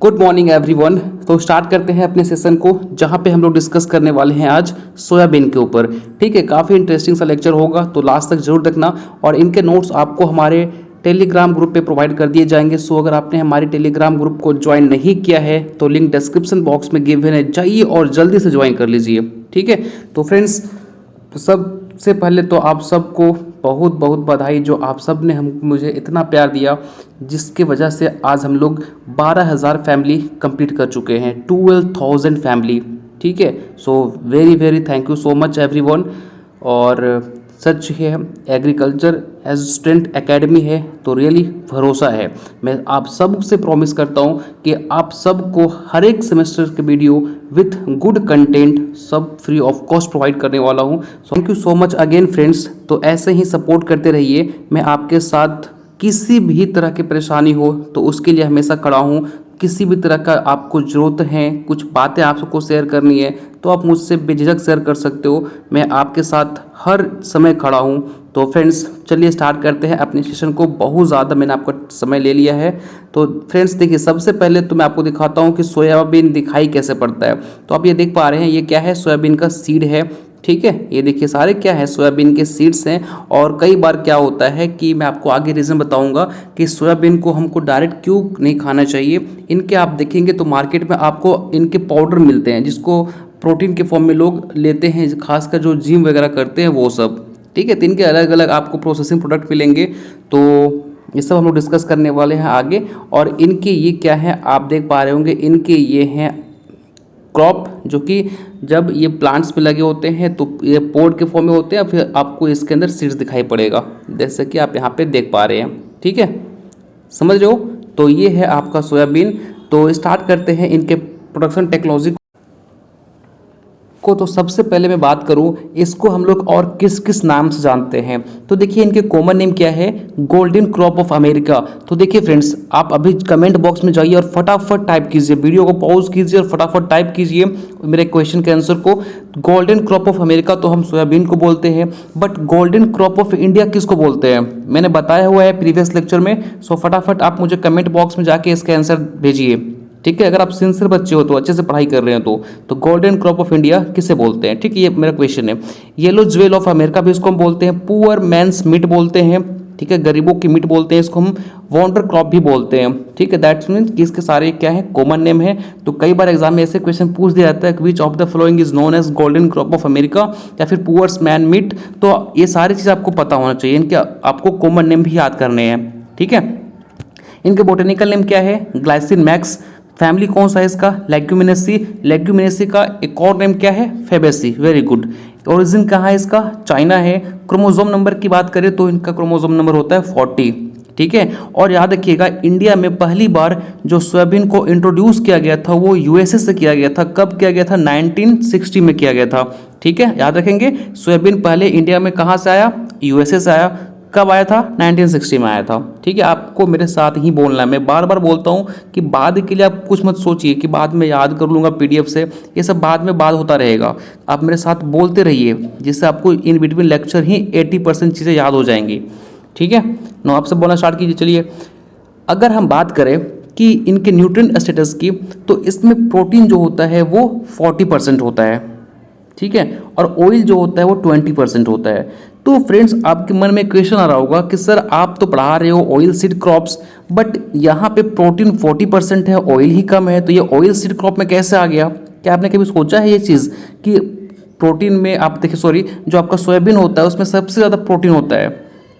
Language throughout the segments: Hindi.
Good morning everyone. तो स्टार्ट करते हैं अपने सेशन को, जहां पे हम लोग डिस्कस करने वाले हैं आज सोयाबीन के ऊपर। ठीक है, काफ़ी इंटरेस्टिंग सा लेक्चर होगा, तो लास्ट तक जरूर देखना। और इनके नोट्स आपको हमारे टेलीग्राम ग्रुप पे प्रोवाइड कर दिए जाएंगे। सो अगर आपने हमारे टेलीग्राम ग्रुप को ज्वाइन नहीं किया है तो लिंक डिस्क्रिप्शन बॉक्स में गिवन है, जाइए और जल्दी से ज्वाइन कर लीजिए। ठीक है, तो फ्रेंड्स सबसे पहले तो आप सबको बहुत बहुत बधाई, जो आप सब ने हम मुझे इतना प्यार दिया, जिसके वजह से आज हम लोग 12,000 फैमिली कंप्लीट कर चुके हैं, 12,000 फैमिली। ठीक है, so very very thank you so much everyone. और सच है, एग्रीकल्चर एज स्टूडेंट एकेडमी है तो रियली भरोसा है। मैं आप सब से प्रॉमिस करता हूँ कि आप सबको हर एक सेमेस्टर के वीडियो विथ गुड कंटेंट सब फ्री ऑफ कॉस्ट प्रोवाइड करने वाला हूँ। Thank you so much again friends. तो ऐसे ही सपोर्ट करते रहिए, मैं आपके साथ किसी भी तरह की परेशानी हो तो उसके लिए हमेशा खड़ा हूँ। किसी भी तरह का आपको ज़रूरत है, कुछ बातें आप सबको शेयर करनी है तो आप मुझसे बेझिझक शेयर कर सकते हो, मैं आपके साथ हर समय खड़ा हूँ। तो फ्रेंड्स चलिए स्टार्ट करते हैं अपने सेशन को। बहुत ज़्यादा मैंने आपका समय ले लिया है। तो फ्रेंड्स देखिए, सबसे पहले तो मैं आपको दिखाता हूँ कि सोयाबीन दिखाई कैसे पड़ता है। तो आप ये देख पा रहे हैं, ये क्या है, सोयाबीन का सीड है। ठीक है, ये देखिए सारे क्या है, सोयाबीन के सीड्स हैं। और कई बार क्या होता है कि मैं आपको आगे रीज़न बताऊंगा कि सोयाबीन को हमको डायरेक्ट क्यों नहीं खाना चाहिए। इनके आप देखेंगे तो मार्केट में आपको इनके पाउडर मिलते हैं, जिसको प्रोटीन के फॉर्म में लोग लेते हैं, खासकर जो जिम वगैरह करते हैं वो सब। ठीक है, तो इनके अलग अलग आपको प्रोसेसिंग प्रोडक्ट मिलेंगे, तो ये सब हम लोग डिस्कस करने वाले हैं आगे। और इनके ये क्या है, आप देख पा रहे होंगे, इनके ये हैं क्रॉप, जो कि जब ये प्लांट्स पे लगे होते हैं तो ये पोड के फॉर्म में होते हैं, फिर आपको इसके अंदर सीड्स दिखाई पड़ेगा, जैसे कि आप यहाँ पे देख पा रहे हैं। ठीक है, समझ रहे हो। तो ये है आपका सोयाबीन। तो स्टार्ट करते हैं इनके प्रोडक्शन टेक्नोलॉजी को। तो सबसे पहले मैं बात करूं, इसको हम लोग और किस किस नाम से जानते हैं। तो देखिए इनके कॉमन नेम क्या है, गोल्डन क्रॉप ऑफ अमेरिका। तो देखिए फ्रेंड्स, आप अभी कमेंट बॉक्स में जाइए और फटाफट टाइप कीजिए, वीडियो को पॉज कीजिए और फटाफट टाइप कीजिए मेरे क्वेश्चन के आंसर को। गोल्डन क्रॉप ऑफ अमेरिका तो हम सोयाबीन को बोलते हैं, but golden crop of India किसको बोलते हैं, मैंने बताया हुआ है प्रीवियस लेक्चर में। सो फटाफट आप मुझे कमेंट बॉक्स में जाके इसके आंसर भेजिए। ठीक है, अगर आप सिंसियर बच्चे हो तो अच्छे से पढ़ाई कर रहे हो तो गोल्डन क्रॉप ऑफ इंडिया किसे बोलते हैं। ठीक है, ये मेरा क्वेश्चन है। येलो ज्वेल ऑफ अमेरिका भी इसको हम बोलते हैं, पुअर मैंस मीट बोलते हैं। ठीक है, गरीबों की मीट बोलते हैं, इसको हम वॉन्डर क्रॉप भी बोलते हैं। ठीक है, दैट्स मीन कि इसके सारे क्या है, कॉमन नेम है। तो कई बार एग्जाम में ऐसे क्वेश्चन पूछ दिया जाता है, which of the following is known as golden crop of America, या फिर पुअर्स मैन मीट। तो ये सारी चीज़ आपको पता होना चाहिए, इनके आपको कॉमन नेम भी याद करने हैं। ठीक है, इनके बोटेनिकल नेम क्या है, ग्लाइसिन मैक्स। फैमिली कौन सा है इसका, लेग्यूमिनेसी। लेग्यूमिनेसी का एक और नेम क्या है, फेबेसी। Very good. ओरिजिन कहाँ है इसका, चाइना है। क्रोमोसोम नंबर की बात करें तो इनका क्रोमोसोम नंबर होता है 40। ठीक है, और याद रखिएगा, इंडिया में पहली बार जो सोयाबीन को इंट्रोड्यूस किया गया था वो यूएसए से किया गया था। कब किया गया था, 1960 में किया गया था। ठीक है, याद रखेंगे, सोयाबीन पहले इंडिया में कहाँ से आया, यूएसए से आया। कब आया था, 1960 में आया था। ठीक है, आपको मेरे साथ ही बोलना है, मैं बार बार बोलता हूँ कि बाद के लिए आप कुछ मत सोचिए कि बाद में याद कर लूँगा पीडीएफ से, ये सब बाद में बात होता रहेगा। आप मेरे साथ बोलते रहिए, जिससे आपको इन बिटवीन लेक्चर ही 80% चीज़ें याद हो जाएंगी। ठीक है, नो आप सब बोलना स्टार्ट कीजिए। चलिए, अगर हम बात करें कि इनके न्यूट्रिएंट स्टेटस की, तो इसमें प्रोटीन जो होता है वो 40% होता है। ठीक है, और ऑयल जो होता है वो 20% होता है। तो फ्रेंड्स, आपके मन में क्वेश्चन आ रहा होगा कि सर आप तो पढ़ा रहे हो ऑयल सीड क्रॉप्स, बट यहाँ पे प्रोटीन 40% है, ऑयल ही कम है, तो ये ऑयल सीड क्रॉप में कैसे आ गया। क्या आपने कभी सोचा है ये चीज़ कि प्रोटीन में, आप देखिए सॉरी, जो आपका सोयाबीन होता है उसमें सबसे ज़्यादा प्रोटीन होता है।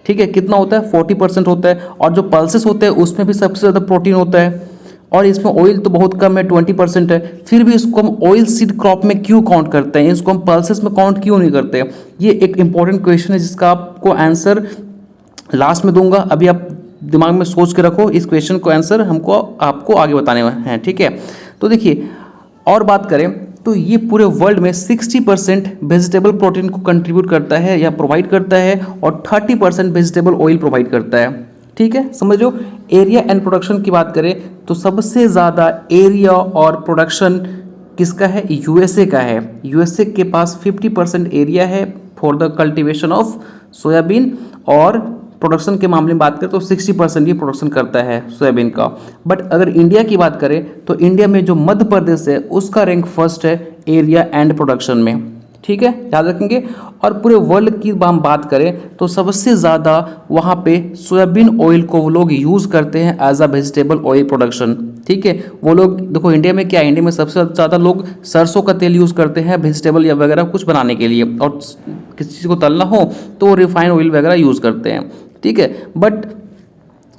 ठीक है, कितना होता है, 40% होता है। और जो पल्सेस होते हैं उसमें भी सबसे ज़्यादा प्रोटीन होता है, और इसमें ऑयल तो बहुत कम है, 20% है। फिर भी इसको हम ऑयल सीड क्रॉप में क्यों काउंट करते हैं, इसको हम पल्सेस में काउंट क्यों नहीं करते। ये एक इंपॉर्टेंट क्वेश्चन है, जिसका आपको आंसर लास्ट में दूंगा। अभी आप दिमाग में सोच के रखो, इस क्वेश्चन को आंसर हमको आपको आगे बताने हैं। ठीक है, तो देखिए, और बात करें तो ये पूरे वर्ल्ड में 60% वेजिटेबल प्रोटीन को कंट्रीब्यूट करता है या प्रोवाइड करता है, और 30% वेजिटेबल ऑयल प्रोवाइड करता है। ठीक है, समझ लो। एरिया एंड प्रोडक्शन की बात करें तो सबसे ज़्यादा एरिया और प्रोडक्शन किसका है, यूएसए का है। यूएसए के पास 50% एरिया है for the cultivation of soybean, और प्रोडक्शन के मामले में बात करें तो 60% ये प्रोडक्शन करता है सोयाबीन का। बट अगर इंडिया की बात करें तो इंडिया में जो मध्य प्रदेश है उसका रैंक फर्स्ट है एरिया एंड प्रोडक्शन में, ठीक है, याद रखेंगे। और पूरे वर्ल्ड की हम बात करें तो सबसे ज़्यादा वहाँ पे सोयाबीन ऑयल को वो लोग यूज़ करते हैं as a vegetable oil production, ठीक है। वो लोग देखो इंडिया में क्या है, इंडिया में सबसे ज़्यादा लोग सरसों का तेल यूज़ करते हैं वेजिटेबल या वगैरह कुछ बनाने के लिए, और किसी चीज़ को तलना हो तो रिफाइंड ऑयल वगैरह यूज़ करते हैं, ठीक है। बट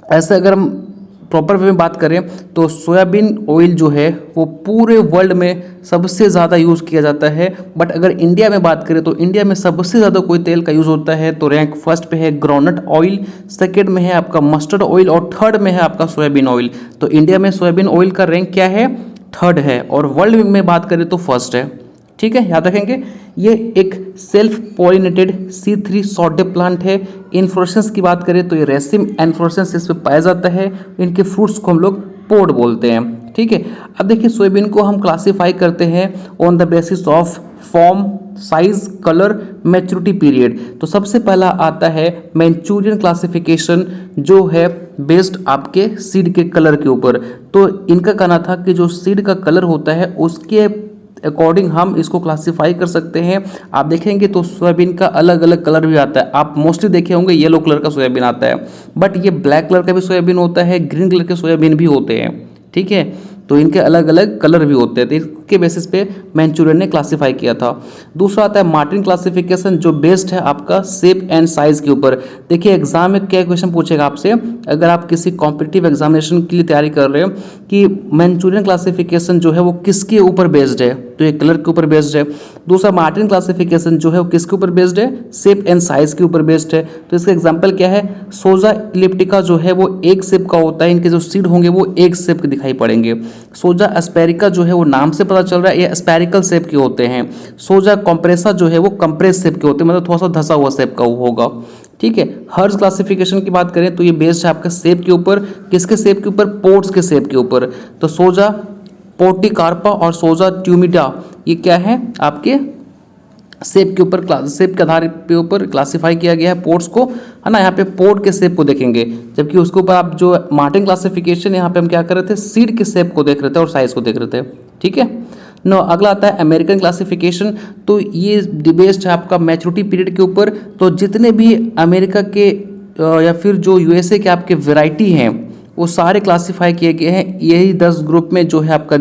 ऐसे अगर हम प्रॉपर वे में बात करें तो सोयाबीन ऑयल जो है वो पूरे वर्ल्ड में सबसे ज़्यादा यूज़ किया जाता है। बट अगर इंडिया में बात करें तो इंडिया में सबसे ज़्यादा कोई तेल का यूज़ होता है तो रैंक फर्स्ट पे है ग्राउंडनट ऑयल, सेकंड में है आपका मस्टर्ड ऑयल और थर्ड में है आपका सोयाबीन ऑयल। तो इंडिया में सोयाबीन ऑयल का रैंक क्या है, थर्ड है, और वर्ल्ड में बात करें तो फर्स्ट है, ठीक है, याद रखेंगे। ये एक सेल्फ पॉलिनेटेड C3 सॉर्टे प्लांट है। इन्फ्लोरेसेंस की बात करें तो ये रेसिम इन्फ्लोरेसेंस इस पे पाया जाता है। इनके फ्रूट्स को हम लोग पोड बोलते हैं, ठीक है। अब देखिए सोयाबीन को हम क्लासीफाई करते हैं on the basis of form, size, colour, maturity period. तो सबसे पहला आता है मैंचूरियन क्लासिफिकेशन जो है बेस्ड आपके सीड के कलर के ऊपर। तो इनका कहना था कि जो सीड का कलर होता है उसके अकॉर्डिंग हम इसको क्लासीफाई कर सकते हैं। आप देखेंगे तो सोयाबीन का अलग अलग कलर भी आता है। आप मोस्टली देखे होंगे येलो कलर का सोयाबीन आता है, बट ये ब्लैक कलर का भी सोयाबीन होता है, ग्रीन कलर के सोयाबीन भी होते हैं, ठीक है। तो इनके अलग अलग कलर भी होते हैं, तो इसके बेसिस पे मैंचूरियन ने क्लासीफाई किया था। दूसरा आता है मार्टिन क्लासिफिकेशन जो बेस्ड है आपका शेप एंड साइज के ऊपर। देखिए एग्जाम में क्या क्वेश्चन पूछेगा आपसे, अगर आप किसी कॉम्पिटिटिव एग्जामिनेशन के लिए तैयारी कर रहे हो कि मैंचूरियन क्लासिफिकेशन जो है वो किसके ऊपर बेस्ड है, तो ये कलर के ऊपर बेस्ड है। दूसरा मार्टिन क्लासिफिकेशन जो है वो किसके ऊपर बेस्ड है, शेप एंड साइज के ऊपर बेस्ड है। तो इसका एग्जाम्पल क्या है, सोजा इलिप्टिका जो है वो एक शेप का होता है, इनके जो सीड होंगे वो एक शेप के दिखाई पड़ेंगे। सोजा एस्पेरिका जो है वो नाम से पता चल रहा है ये एस्पेरिकल शेप के होते हैं। सोजा कॉम्प्रेसा जो है वो कंप्रेस शेप के होते हैं, मतलब थोड़ा सा धसा हुआ शेप का होगा, ठीक है। हर्ज क्लासिफिकेशन की बात करें तो ये बेस्ड है आपका शेप के ऊपर, किसके शेप के ऊपर, पोर्ट्स के शेप के ऊपर। तो सोजा पोर्टिकार्पा और सोजा ट्यूमिडा ये क्या है आपके शेप के ऊपर, शेप के आधार पे ऊपर क्लासिफाई किया गया है पोर्ट्स को, है ना। यहाँ पे पोर्ट के शेप को देखेंगे, जबकि उसके ऊपर आप जो मार्टिन क्लासिफिकेशन यहाँ पे हम क्या कर रहे थे, सीड के शेप को देख रहे थे और साइज को देख रहे थे, ठीक है। नो अगला आता है अमेरिकन क्लासिफिकेशन। तो ये बेस्ड है आपका मैच्योरिटी पीरियड के ऊपर। तो जितने भी अमेरिका के या फिर जो USA के आपके वेराइटी हैं वो सारे क्लासीफाई किए गए हैं यही 10 ग्रुप में, जो है आपका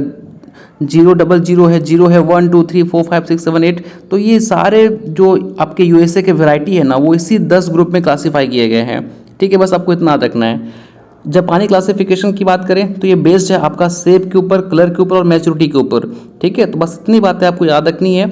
000 है, 0 है, 1 2 3 4 5 6 7 8। तो ये सारे जो आपके USA के वेराइटी है ना वो इसी 10 ग्रुप में क्लासीफाई किए गए हैं, ठीक है। बस आपको इतना याद रखना है। जापानी क्लासिफिकेशन की बात करें तो ये बेस्ड है आपका शेप के ऊपर, कलर के ऊपर और मैच्योरिटी के ऊपर, ठीक है। तो बस इतनी बातें आपको याद रखनी है।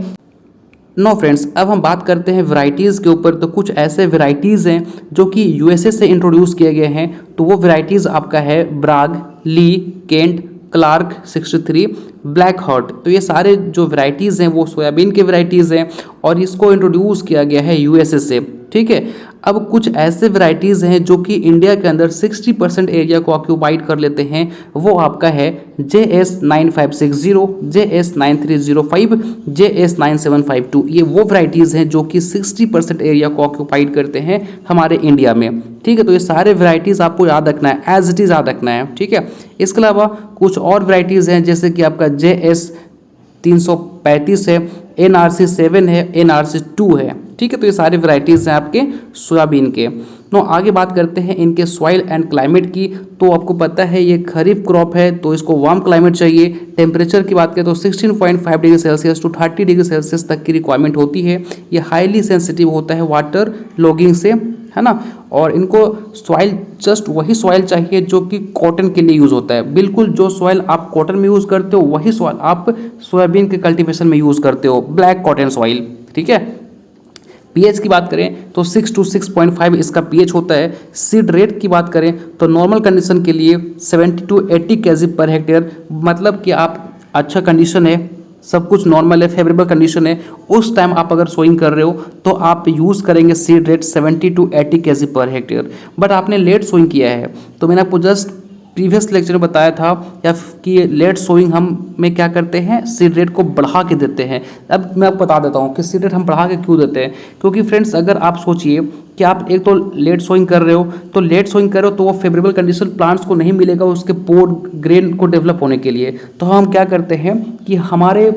नो फ्रेंड्स, अब हम बात करते हैं वैरायटीज़ के ऊपर। तो कुछ ऐसे वैरायटीज़ हैं जो कि USA से इंट्रोड्यूस किए गए हैं। तो वो वैरायटीज़ आपका है ब्राग, ली, केंट, क्लार्क 63, ब्लैक हॉट। तो ये सारे जो वैरायटीज़ हैं वो सोयाबीन के वैरायटीज़ हैं और इसको इंट्रोड्यूस किया गया है USA से, ठीक है। अब कुछ ऐसे वैरायटीज़ हैं जो कि इंडिया के अंदर 60% एरिया को ऑक्यूपाइड कर लेते हैं। वो आपका है JS9560, JS9305, JS9752। ये वो वैरायटीज़ हैं जो कि 60% एरिया को ऑक्यूपाइड करते हैं हमारे इंडिया में, ठीक है। तो ये सारे वैरायटीज़ आपको याद रखना है, एज इट इज़ याद रखना है, ठीक है। इसके अलावा कुछ और वैरायटीज़ हैं जैसे कि आपका JS335 है, NRC 7 है, NRC 2 है, ठीक है। तो ये सारी वैरायटीज़ हैं आपके सोयाबीन के। तो आगे बात करते हैं इनके सॉइल एंड क्लाइमेट की। तो आपको पता है ये खरीफ क्रॉप है तो इसको वार्म क्लाइमेट चाहिए। टेम्परेचर की बात करें तो 16.5 degree Celsius to 30 degree Celsius तक की रिक्वायरमेंट होती है। ये हाईली सेंसिटिव होता है वाटर लॉगिंग से, है ना। और इनको सॉइल जस्ट वही सॉइल चाहिए जो कि कॉटन के लिए यूज़ होता है। बिल्कुल जो सॉइल आप कॉटन में यूज़ करते हो वही सॉइल आप सोयाबीन के कल्टीवेशन में यूज़ करते हो, ब्लैक कॉटन सॉइल, ठीक है। पीएच की बात करें तो 6 to 6.5 इसका पीएच होता है। सीड रेट की बात करें तो नॉर्मल कंडीशन के लिए 70 to 80 kg पर हेक्टेयर, मतलब कि आप अच्छा कंडीशन है, सब कुछ नॉर्मल है, फेवरेबल कंडीशन है, उस टाइम आप अगर सोइंग कर रहे हो तो आप यूज़ करेंगे seed rate 70 to 80 kg per hectare. But आपने लेट सोइंग किया है तो मैंने आपको जस्ट प्रीवियस लेक्चर में बताया था या कि लेट सोइंग हम में क्या करते हैं, सीड रेट को बढ़ा के देते हैं। अब मैं आपको बता देता हूँ कि सीड रेट हम बढ़ा के क्यों देते हैं। क्योंकि फ्रेंड्स अगर आप सोचिए कि आप एक तो लेट सोइंग कर रहे हो, तो लेट सोइंग कर रहे हो तो वो फेवरेबल कंडीशन प्लांट्स को नहीं मिलेगा उसके पोड ग्रेन को डेवलप होने के लिए। तो हम क्या करते हैं कि हमारे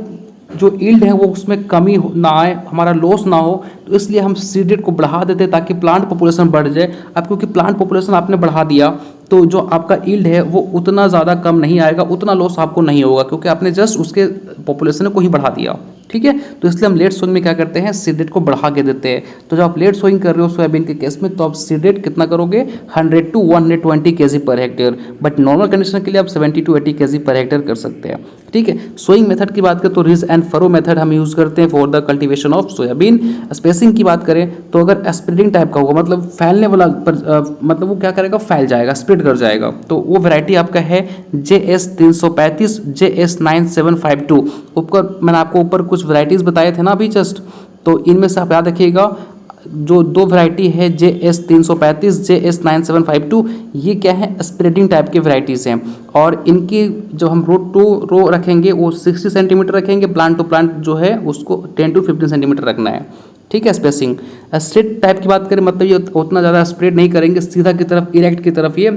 जो ईल्ड है वो उसमें कमी ना आए, हमारा लॉस ना हो, तो इसलिए हम सीड रेट को बढ़ा देते हैं ताकि प्लांट पॉपुलेशन बढ़ जाए। अब क्योंकि प्लांट पॉपुलेशन आपने बढ़ा दिया तो जो आपका ईल्ड है वो उतना ज़्यादा कम नहीं आएगा, उतना लॉस आपको नहीं होगा, क्योंकि आपने जस्ट उसके पॉपुलेशन को ही बढ़ा दिया। ठीक है, तो इसलिए हम लेट सोइंग में क्या करते हैं, सीड रेट को बढ़ा के देते हैं। तो जब आप लेट सोइंग कर रहे हो सोयाबीन के केस में, तो आप सीड रेट कितना करोगे, 100 to 120 kg per hectare, but normal condition के लिए आप 70 to 80 kg पर हेक्टेयर कर सकते हैं। ठीक है, सोइंग मेथड की बात करें तो रिज एंड फरो मेथड हम यूज़ करते हैं for the cultivation of soybean. Spacing की बात करें तो अगर स्प्रेडिंग टाइप का होगा, मतलब फैलने वाला मतलब वो क्या करेगा, फैल जाएगा, स्प्रेड कर जाएगा, तो वो वैरायटी आपका है JS 335, JS 9752। ऊपर मैंने आपको ऊपर कुछ वैरायटीज़ बताए थे ना अभी जस्ट, तो इनमें से आप याद रखिएगा जो दो वैरायटी है JS 335, JS 9752, ये क्या है, स्प्रेडिंग टाइप की वैरायटीज़ हैं। और इनकी जो हम रो टू रो रखेंगे वो 60 सेंटीमीटर रखेंगे, प्लांट टू प्लांट जो है उसको 10 to 15 सेंटीमीटर रखना है। ठीक है, स्पेसिंग। स्ट्रेट टाइप की बात करें मतलब ये उतना ज़्यादा स्प्रेड नहीं करेंगे, सीधा की तरफ इरेक्ट की तरफ ये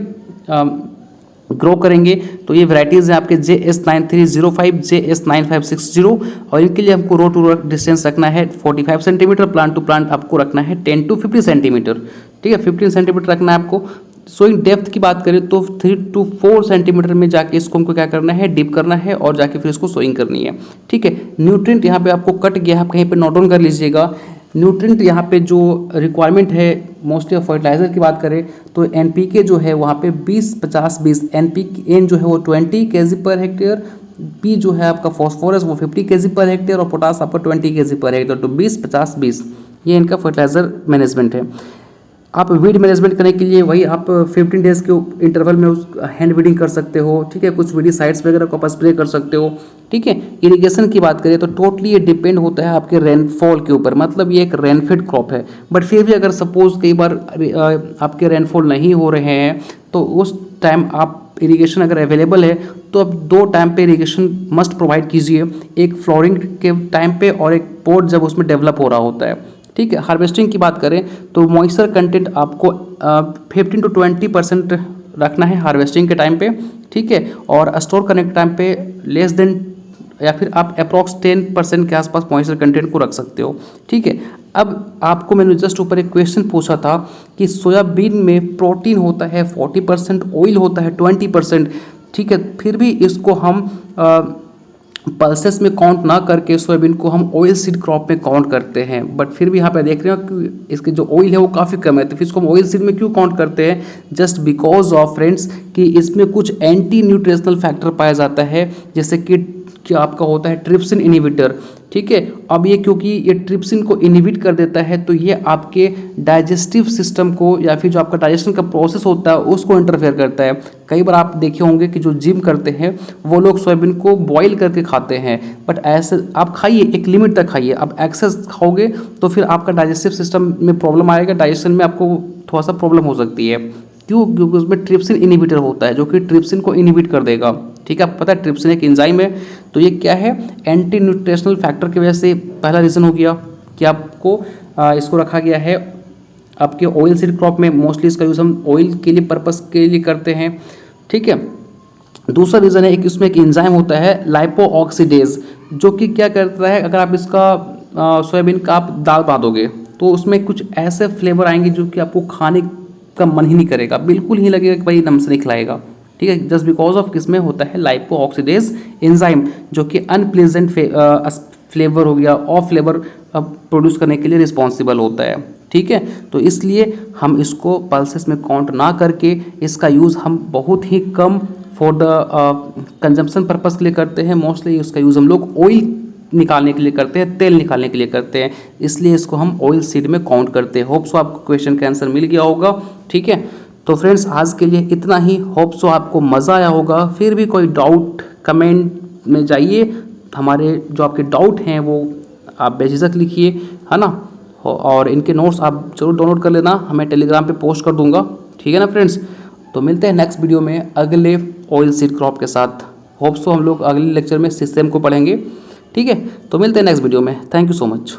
ग्रो करेंगे। तो ये वैरायटीज़ हैं आपके JS 9305, JS 9560, और इनके लिए हमको रो टू रो डिस्टेंस रखना है 45 सेंटीमीटर, प्लांट टू प्लांट आपको रखना है 10 to 50 सेंटीमीटर। ठीक है, 15 सेंटीमीटर रखना है आपको। सोइंग डेप्थ की बात करें तो 3 to 4 सेंटीमीटर में जाके इसको हमको क्या करना है, डिप करना है और जाके फिर इसको सोइंग करनी है। ठीक है, न्यूट्रिएंट यहाँ पे आपको कट गया, आप कहीं पे नोट डाउन कर लीजिएगा। न्यूट्रिएंट यहाँ पे जो रिक्वायरमेंट है मोस्टली फर्टिलाइजर की बात करें तो NPK जो है वहाँ पे 20-50-20, NPK जो है वो 20 kg पर हेक्टेयर, P जो है आपका फॉस्फोरस वो 50 kg पर हेक्टेयर और पोटास आपका 20 kg पर हेक्टेयर। तो 20-50-20 ये इनका फर्टिलाइजर मैनेजमेंट है। आप वीड मैनेजमेंट करने के लिए वही आप 15 डेज़ के इंटरवल में उस हैंड वीडिंग कर सकते हो। ठीक है, कुछ वीडिसाइड्स वगैरह को आप स्प्रे कर सकते हो। ठीक है, इरिगेशन की बात करें तो टोटली ये डिपेंड होता है आपके रेनफॉल के ऊपर, मतलब ये एक रेनफेड क्रॉप है। बट फिर भी अगर सपोज कई बार आपके रेनफॉल नहीं हो रहे हैं तो उस टाइम आप इरिगेशन अगर अवेलेबल है तो आप 2 टाइम पे इरिगेशन मस्ट प्रोवाइड कीजिए, एक फ्लोरिंग के टाइम पे और एक पोट जब उसमें डेवलप हो रहा होता है। ठीक है, हार्वेस्टिंग की बात करें तो मॉइस्चर कंटेंट आपको 15 to 20% रखना है हार्वेस्टिंग के टाइम पे। ठीक है, और स्टोर करने के टाइम पे लेस देन या फिर आप अप्रॉक्स 10% के आसपास मॉइस्चर कंटेंट को रख सकते हो। ठीक है, अब आपको मैंने जस्ट ऊपर एक क्वेश्चन पूछा था कि सोयाबीन में प्रोटीन होता है 40%, ऑयल होता है 20%। ठीक है, फिर भी इसको हम पल्सेस में काउंट ना करके सोयाबीन को हम ऑयल सीड क्रॉप में काउंट करते हैं। बट फिर भी यहाँ पे देख रहे हो कि इसके जो ऑयल है वो काफ़ी कम है, तो फिर इसको हम ऑयल सीड में क्यों काउंट करते हैं, जस्ट बिकॉज ऑफ फ्रेंड्स कि इसमें कुछ एंटी न्यूट्रिशनल फैक्टर पाया जाता है, जैसे कि आपका होता है ट्रिप्सिन इनहिबिटर। ठीक है, अब ये क्योंकि ये ट्रिप्सिन को इनहिबिट कर देता है तो ये आपके डाइजेस्टिव सिस्टम को या फिर जो आपका डाइजेशन का प्रोसेस होता है उसको इंटरफेयर करता है। कई बार आप देखे होंगे कि जो जिम करते हैं वो लोग सोयाबीन को बॉईल करके खाते हैं, बट ऐसे आप खाइए, एक लिमिट तक खाइए। अब एक्सेस खाओगे तो फिर आपका डाइजेस्टिव सिस्टम में प्रॉब्लम आएगा, डाइजेशन में आपको थोड़ा सा प्रॉब्लम हो सकती है। क्यों? क्योंकि उसमें ट्रिप्सिन इनहिबिटर होता है जो कि ट्रिप्सिन को इनहिबिट कर देगा। ठीक है, आपको पता है ट्रिप्सिन एक एंजाइम है, तो ये क्या है, एंटी न्यूट्रिशनल फैक्टर की वजह से पहला रीज़न हो गया कि आपको इसको रखा गया है आपके ऑयल सीड क्रॉप में। मोस्टली इसका यूज़ हम ऑयल के लिए पर्पस के लिए करते हैं। ठीक है, दूसरा रीज़न है कि उसमें एक एंजाइम होता है लाइपो ऑक्सीडेज, जो कि क्या करता है, अगर आप इसका सोयाबीन का आप दाल बना दोगे तो उसमें कुछ ऐसे फ्लेवर आएंगे जो कि आपको खाने का मन ही नहीं करेगा, बिल्कुल ही लगेगा कि भाई नम से नहीं खिलाएगा। ठीक है, जस्ट बिकॉज ऑफ किसमें होता है लाइपो ऑक्सीडेज एंजाइम, जो कि अनप्लेजेंट फ्लेवर हो गया, ऑफ फ्लेवर प्रोड्यूस करने के लिए रिस्पॉन्सिबल होता है। ठीक है, तो इसलिए हम इसको पल्सेस में काउंट ना करके इसका यूज़ हम बहुत ही कम फॉर द कंजम्पशन पर्पस के लिए करते हैं। मोस्टली इसका यूज़ हम लोग ऑयल निकालने के लिए करते हैं, तेल निकालने के लिए करते हैं, इसलिए इसको हम ऑयल सीड में काउंट करते हैं। होप सो आपको क्वेश्चन का आंसर मिल गया होगा। ठीक है, तो फ्रेंड्स आज के लिए इतना ही। होप सो आपको मज़ा आया होगा। फिर भी कोई डाउट कमेंट में जाइए, हमारे जो आपके डाउट हैं वो आप बेझिझक लिखिए, है ना, और इनके नोट्स आप जरूर डाउनलोड कर लेना, हमें टेलीग्राम पे पोस्ट कर दूंगा। ठीक है ना फ्रेंड्स, तो मिलते हैं नेक्स्ट वीडियो में अगले ऑयल सीड क्रॉप के साथ। होप्स तो हम लोग अगले लेक्चर में सिस्टम को पढ़ेंगे। ठीक है, तो मिलते हैं नेक्स्ट वीडियो में। Thank you so much.